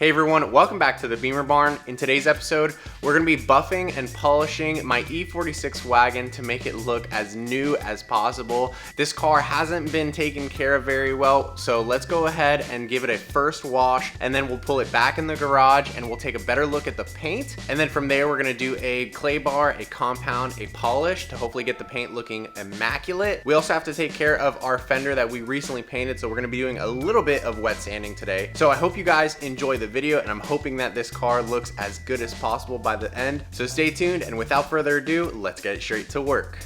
Hey everyone, welcome back to the Bimmer Barn. In today's episode, we're going to be buffing and polishing my E46 wagon to make it look as new as possible. This car hasn't been taken care of very well, so let's go ahead and give it a first wash, and then we'll pull it back in the garage and we'll take a better look at the paint. And then from there, we're going to do a clay bar, a compound, a polish to hopefully get the paint looking immaculate. We also have to take care of our fender that we recently painted, so we're going to be doing a little bit of wet sanding today. So I hope you guys enjoy the video, and I'm hoping that this car looks as good as possible by the end. So stay tuned, and without further ado, let's get straight to work.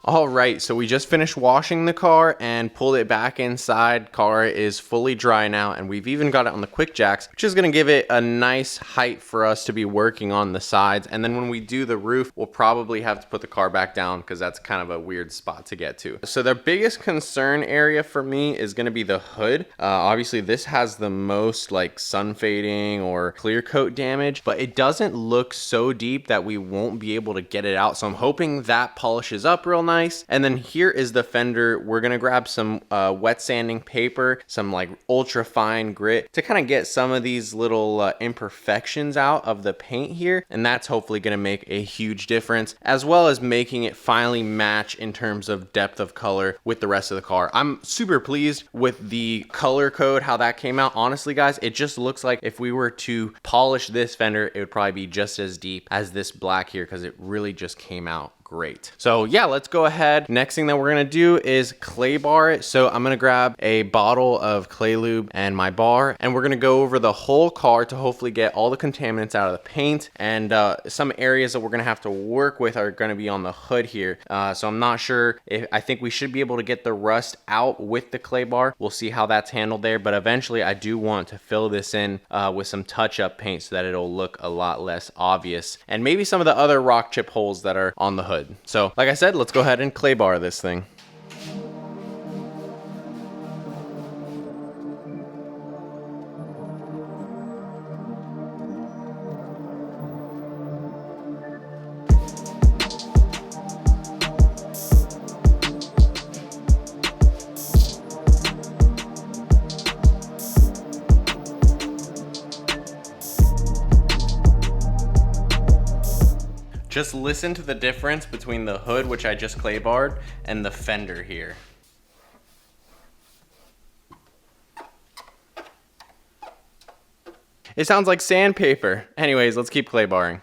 All right, so we just finished washing the car and pulled it back inside. Car is fully dry now, and we've even got it on the quick jacks, which is gonna give it a nice height for us to be working on the sides. And then when we do the roof, we'll probably have to put the car back down because that's kind of a weird spot to get to. So the biggest concern area for me is gonna be the hood. Obviously this has the most like sun fading or clear coat damage, but it doesn't look so deep that we won't be able to get it out. So I'm hoping that polishes up real nice. And then here is the fender. We're gonna grab some wet sanding paper, some like ultra fine grit to kind of get some of these little imperfections out of the paint here, and that's hopefully gonna make a huge difference, as well as making it finally match in terms of depth of color with the rest of the car. I'm super pleased with the color code, how that came out. Honestly guys, it just looks like if we were to polish this fender, it would probably be just as deep as this black here, because it really just came out great. So yeah, let's go ahead. Next thing that we're gonna do is clay bar it. So I'm gonna grab a bottle of clay lube and my bar, and we're gonna go over the whole car to hopefully get all the contaminants out of the paint. And some areas that we're gonna have to work with are gonna be on the hood here. So I'm not sure if, I think we should be able to get the rust out with the clay bar. We'll see how that's handled there, but eventually I do want to fill this in with some touch-up paint so that it'll look a lot less obvious, and maybe some of the other rock chip holes that are on the hood. So like I said, let's go ahead and clay bar this thing. Just listen to the difference between the hood, which I just clay barred, and the fender here. It sounds like sandpaper. Anyways, let's keep clay barring.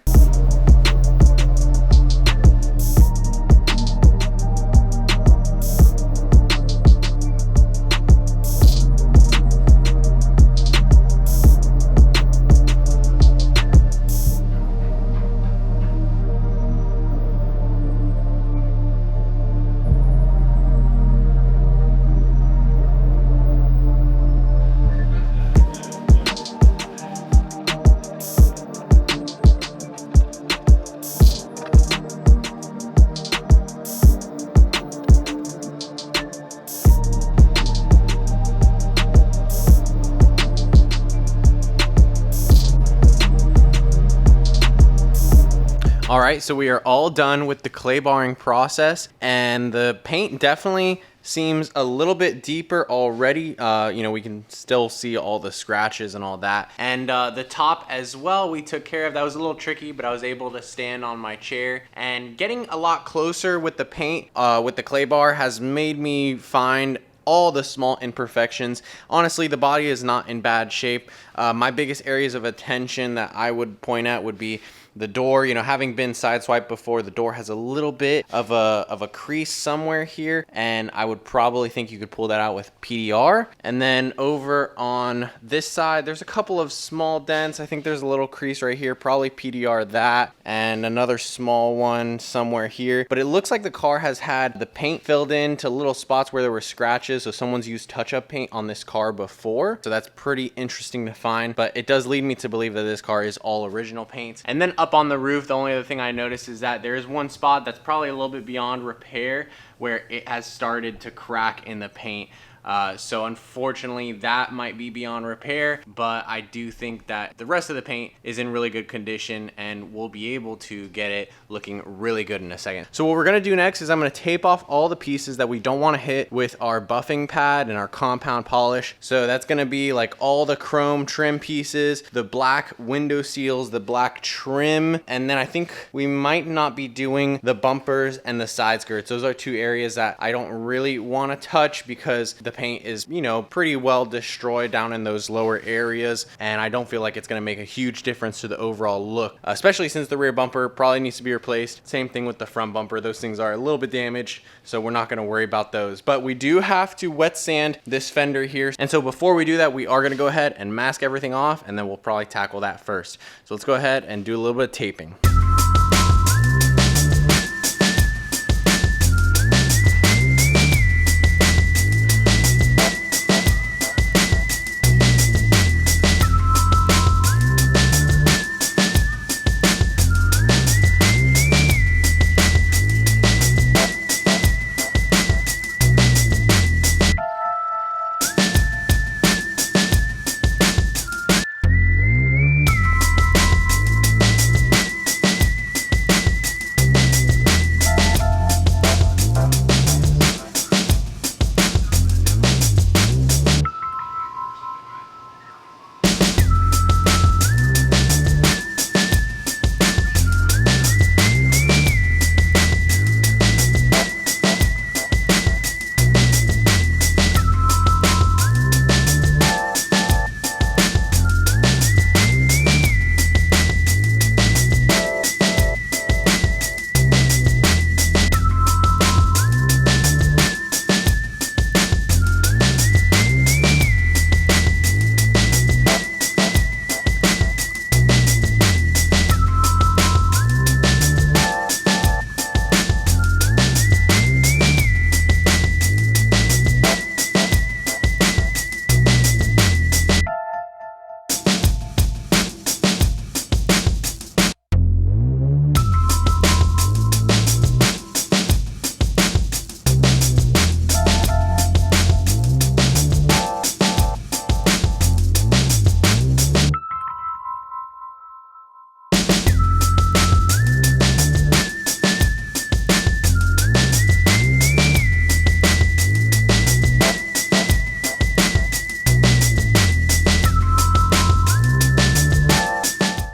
All right, so we are all done with the clay barring process, and the paint definitely seems a little bit deeper already. You know, we can still see all the scratches and all that. And the top as well, we took care of. That was a little tricky, but I was able to stand on my chair. And getting a lot closer with the paint, with the clay bar, has made me find all the small imperfections. Honestly, the body is not in bad shape. My biggest areas of attention that I would point at would be the door. You know, having been sideswiped before, the door has a little bit of a crease somewhere here, and I would probably think you could pull that out with PDR. And then over on this side, there's a couple of small dents. I think there's a little crease right here, probably PDR that, and another small one somewhere here. But it looks like the car has had the paint filled in to little spots where there were scratches, so someone's used touch-up paint on this car before. So that's pretty interesting to find, but it does lead me to believe that this car is all original paint. And then up on the roof, the only other thing I noticed is that there is one spot that's probably a little bit beyond repair where it has started to crack in the paint. So unfortunately that might be beyond repair, but I do think that the rest of the paint is in really good condition and we'll be able to get it looking really good in a second. So what we're gonna do next is I'm gonna tape off all the pieces that we don't wanna hit with our buffing pad and our compound polish. So that's gonna be like all the chrome trim pieces, the black window seals, the black trim, and then I think we might not be doing the bumpers and the side skirts. Those are two areas that I don't really wanna touch because the paint is, you know, pretty well destroyed down in those lower areas, and I don't feel like it's going to make a huge difference to the overall look, especially since the rear bumper probably needs to be replaced. Same thing with the front bumper. Those things are a little bit damaged, so we're not going to worry about those. But we do have to wet sand this fender here, and so before we do that, we are going to go ahead and mask everything off, and then we'll probably tackle that first. So let's go ahead and do a little bit of taping.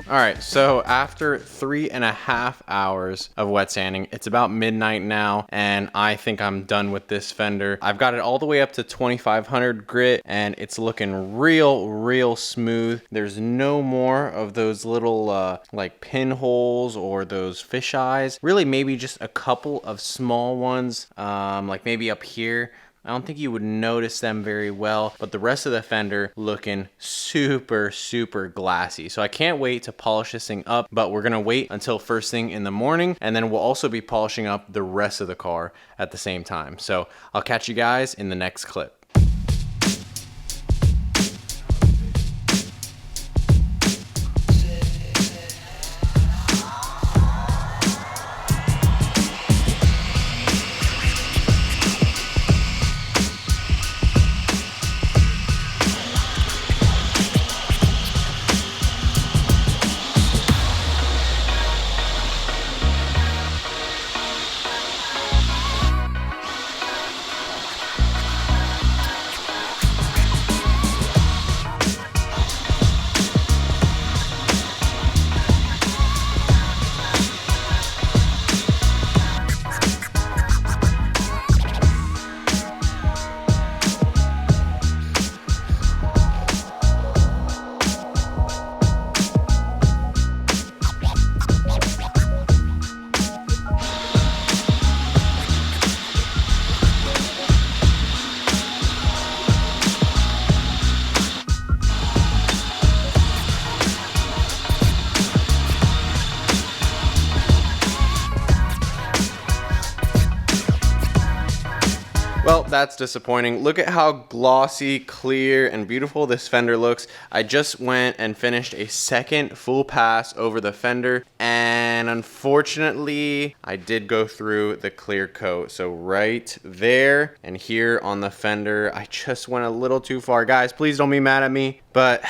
All right, so after 3.5 hours of wet sanding, it's about midnight now, and I think I'm done with this fender. I've got it all the way up to 2500 grit, and it's looking real smooth. There's no more of those little like pinholes or those fish eyes. Really, maybe just a couple of small ones, like maybe up here. I don't think you would notice them very well, but the rest of the fender looking super glassy. So I can't wait to polish this thing up, but we're gonna wait until first thing in the morning, and then we'll also be polishing up the rest of the car at the same time. So I'll catch you guys in the next clip. that's disappointing. Look at how glossy, clear, and beautiful this fender looks. I just went and finished a second full pass over the fender, and unfortunately, I did go through the clear coat. So right there and here on the fender, I just went a little too far. Guys, please don't be mad at me, but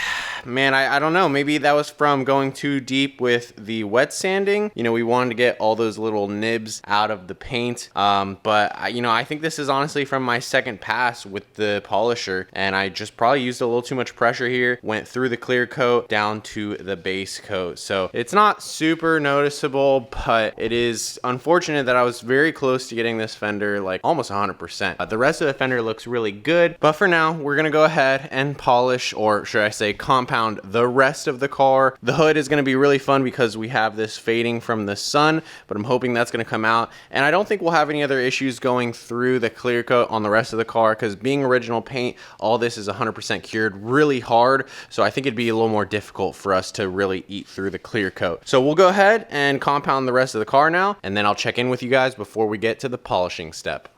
man, I don't know. Maybe that was from going too deep with the wet sanding. You know, we wanted to get all those little nibs out of the paint. But I think this is honestly from my second pass with the polisher, and I just probably used a little too much pressure here, went through the clear coat down to the base coat. So it's not super noticeable, but it is unfortunate that I was very close to getting this fender like almost 100%. The rest of the fender looks really good, but for now, we're gonna go ahead and polish, or should I say compound, the rest of the car. The hood is going to be really fun because we have this fading from the sun, but I'm hoping that's going to come out. And I don't think we'll have any other issues going through the clear coat on the rest of the car, because being original paint, all this is 100% cured really hard. So I think it'd be a little more difficult for us to really eat through the clear coat. So we'll go ahead and compound the rest of the car now, and then I'll check in with you guys before we get to the polishing step.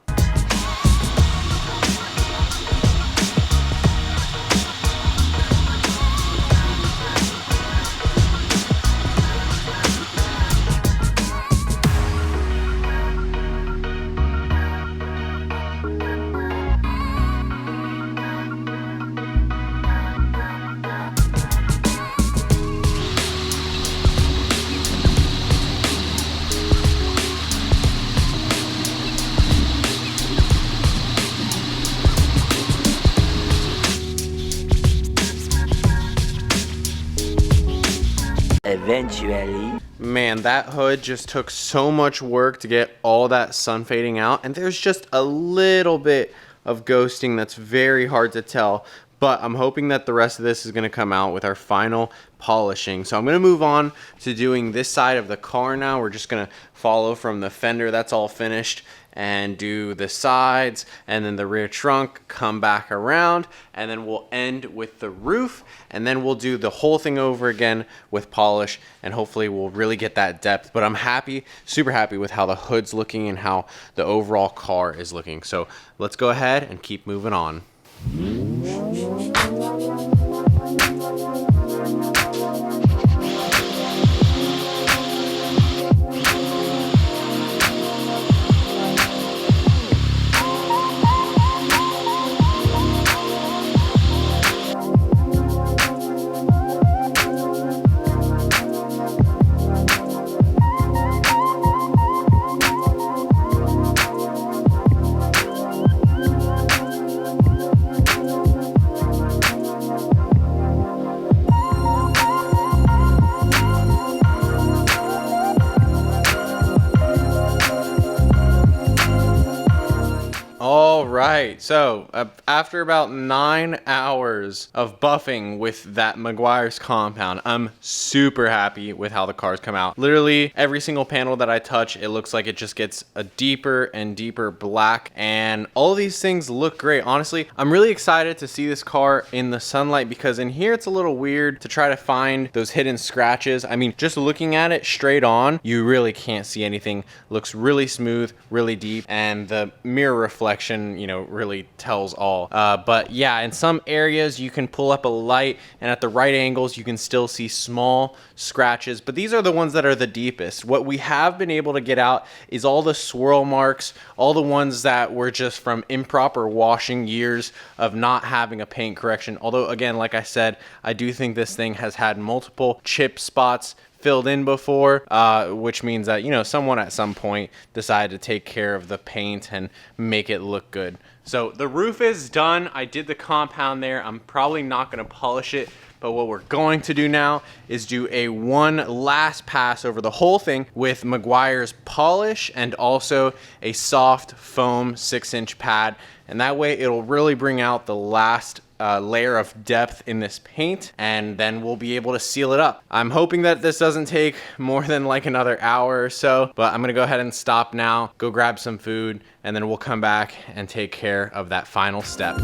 Eventually. Man, that hood just took so much work to get all that sun fading out, and there's just a little bit of ghosting that's very hard to tell, but I'm hoping that the rest of this is going to come out with our final polishing. So I'm going to move on to doing this side of the car now. We're just going to follow from the fender that's all finished and do the sides and then the rear trunk, come back around, and then we'll end with the roof, and then we'll do the whole thing over again with polish, and hopefully we'll really get that depth. But I'm happy, super happy with how the hood's looking and how the overall car is looking. So let's go ahead and keep moving on. Alright, so after about 9 hours of buffing with that Meguiar's compound, I'm super happy with how the cars come out. Literally every single panel that I touch, it looks like it just gets a deeper and deeper black, and all of these things look great. Honestly, I'm really excited to see this car in the sunlight, because in here it's a little weird to try to find those hidden scratches. I mean, just looking at it straight on, you really can't see anything. Looks really smooth, really deep, and the mirror reflection, you know, really tells all. But yeah, in some areas you can pull up a light, and at the right angles you can still see small scratches, but these are the ones that are the deepest. What we have been able to get out is all the swirl marks, all the ones that were just from improper washing, years of not having a paint correction. Although again, like I said, I do think this thing has had multiple chip spots filled in before, which means that, you know, someone at some point decided to take care of the paint and make it look good. So the roof is done. I did the compound there. I'm probably not going to polish it, but what we're going to do now is do a one last pass over the whole thing with Meguiar's polish and also a soft foam 6-inch pad, and that way it'll really bring out the last layer of depth in this paint, and then we'll be able to seal it up. I'm hoping that this doesn't take more than like another hour or so, but I'm gonna go ahead and stop now, go grab some food, and then we'll come back and take care of that final step.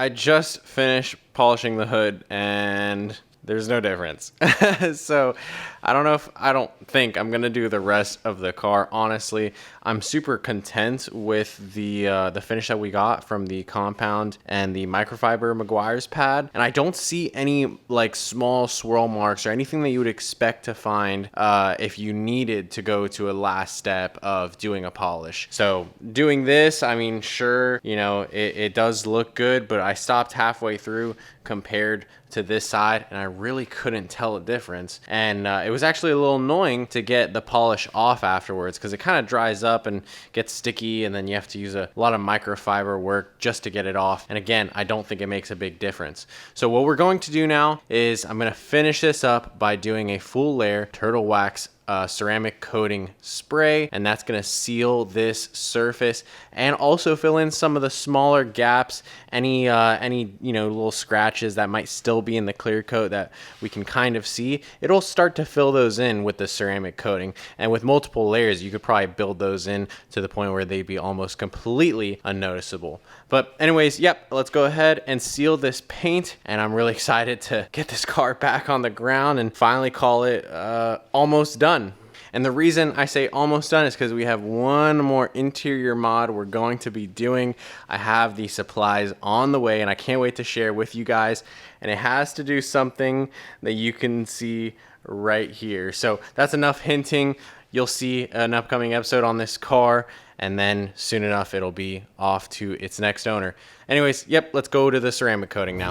I just finished polishing the hood and there's no difference. So I don't think I'm gonna do the rest of the car. Honestly, I'm super content with the finish that we got from the compound and the microfiber Meguiar's pad, and I don't see any like small swirl marks or anything that you would expect to find if you needed to go to a last step of doing a polish. So doing this, I mean, sure, you know, it does look good, but I stopped halfway through compared to this side and I really couldn't tell a difference, and it was actually a little annoying to get the polish off afterwards because it kind of dries up and gets sticky, and then you have to use a lot of microfiber work just to get it off, and again, I don't think it makes a big difference. So what we're going to do now is I'm going to finish this up by doing a full layer turtle wax ceramic coating spray, and that's going to seal this surface and also fill in some of the smaller gaps, any you know, little scratches that might still be in the clear coat that we can kind of see. It'll start to fill those in with the ceramic coating, and with multiple layers you could probably build those in to the point where they'd be almost completely unnoticeable. But anyways, yep, let's go ahead and seal this paint, and I'm really excited to get this car back on the ground and finally call it almost done. And the reason I say almost done is because we have one more interior mod we're going to be doing. I have the supplies on the way and I can't wait to share with you guys. And it has to do something that you can see right here. So that's enough hinting. You'll see an upcoming episode on this car, and then soon enough it'll be off to its next owner. Anyways, yep, let's go to the ceramic coating now.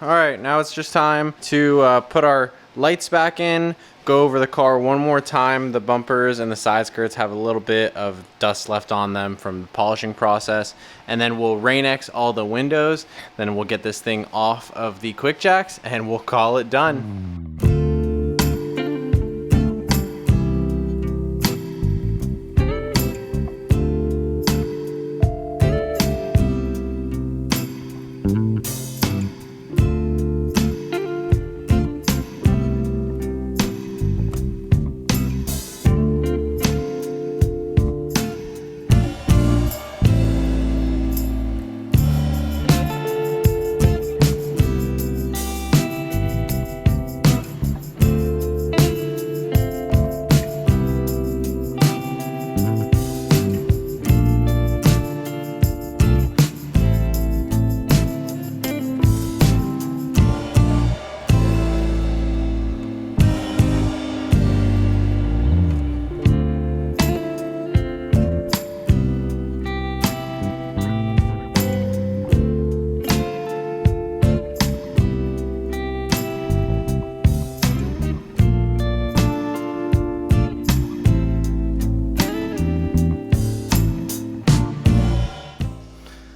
All right, now it's just time to put our lights back in, go over the car one more time. The bumpers and the side skirts have a little bit of dust left on them from the polishing process, and then we'll Rain-X all the windows. Then we'll get this thing off of the quick jacks and we'll call it done.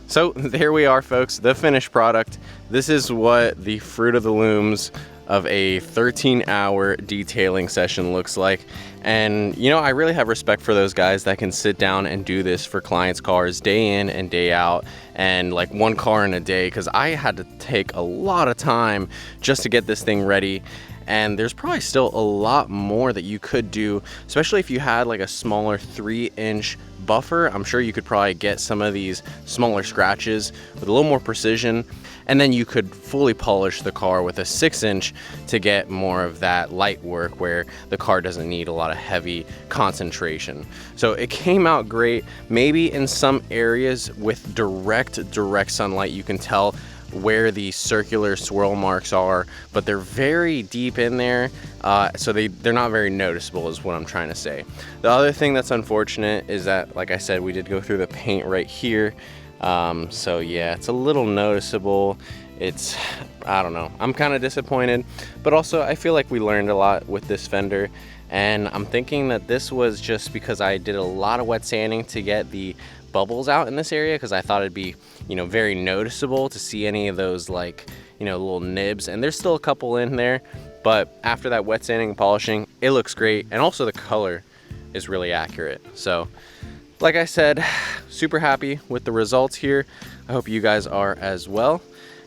So there we are, folks, the finished product. This is what the fruit of the looms of a 13-hour detailing session looks like. And you know, I really have respect for those guys that can sit down and do this for clients' cars day in and day out, and like one car in a day, because I had to take a lot of time just to get this thing ready. And there's probably still a lot more that you could do, especially if you had like a smaller 3-inch buffer. I'm sure you could probably get some of these smaller scratches with a little more precision, and then you could fully polish the car with a 6-inch to get more of that light work where the car doesn't need a lot of heavy concentration. So it came out great. Maybe in some areas with direct sunlight you can tell where the circular swirl marks are, but they're very deep in there, so they're not very noticeable is what I'm trying to say. The other thing that's unfortunate is that, like I said, we did go through the paint right here, so yeah, it's a little noticeable. It's, I don't know, I'm kind of disappointed, but also I feel like we learned a lot with this fender, and I'm thinking that this was just because I did a lot of wet sanding to get the bubbles out in this area because I thought it'd be, you know, very noticeable to see any of those, like, you know, little nibs. And there's still a couple in there, but after that wet sanding and polishing, it looks great. And also the color is really accurate. So like I said, super happy with the results here. I hope you guys are as well.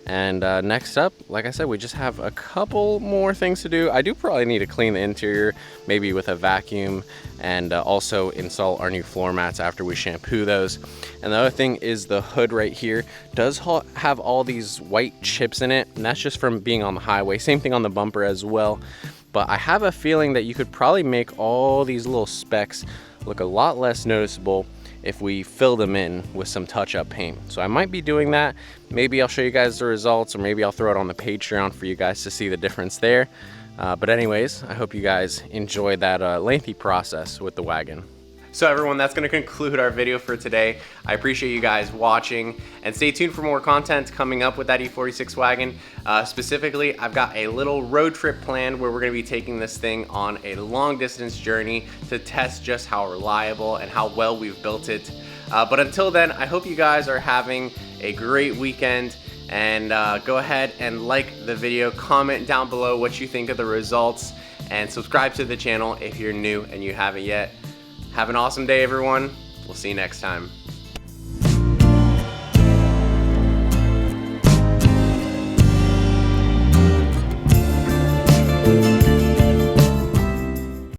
And next up, like I said, we just have a couple more things to do. I do probably need to clean the interior, maybe with a vacuum, and also install our new floor mats after we shampoo those. And the other thing is the hood right here does have all these white chips in it, and that's just from being on the highway. Same thing on the bumper as well. But I have a feeling that you could probably make all these little specks look a lot less noticeable if we fill them in with some touch-up paint. So I might be doing that. Maybe I'll show you guys the results, or maybe I'll throw it on the Patreon for you guys to see the difference there. But anyways, I hope you guys enjoyed that lengthy process with the wagon. So everyone, that's gonna conclude our video for today. I appreciate you guys watching, and stay tuned for more content coming up with that E46 wagon. Specifically, I've got a little road trip planned where we're gonna be taking this thing on a long distance journey to test just how reliable and how well we've built it. But until then, I hope you guys are having a great weekend, and go ahead and like the video, comment down below what you think of the results, and subscribe to the channel if you're new and you haven't yet. Have an awesome day, everyone. We'll see you next time.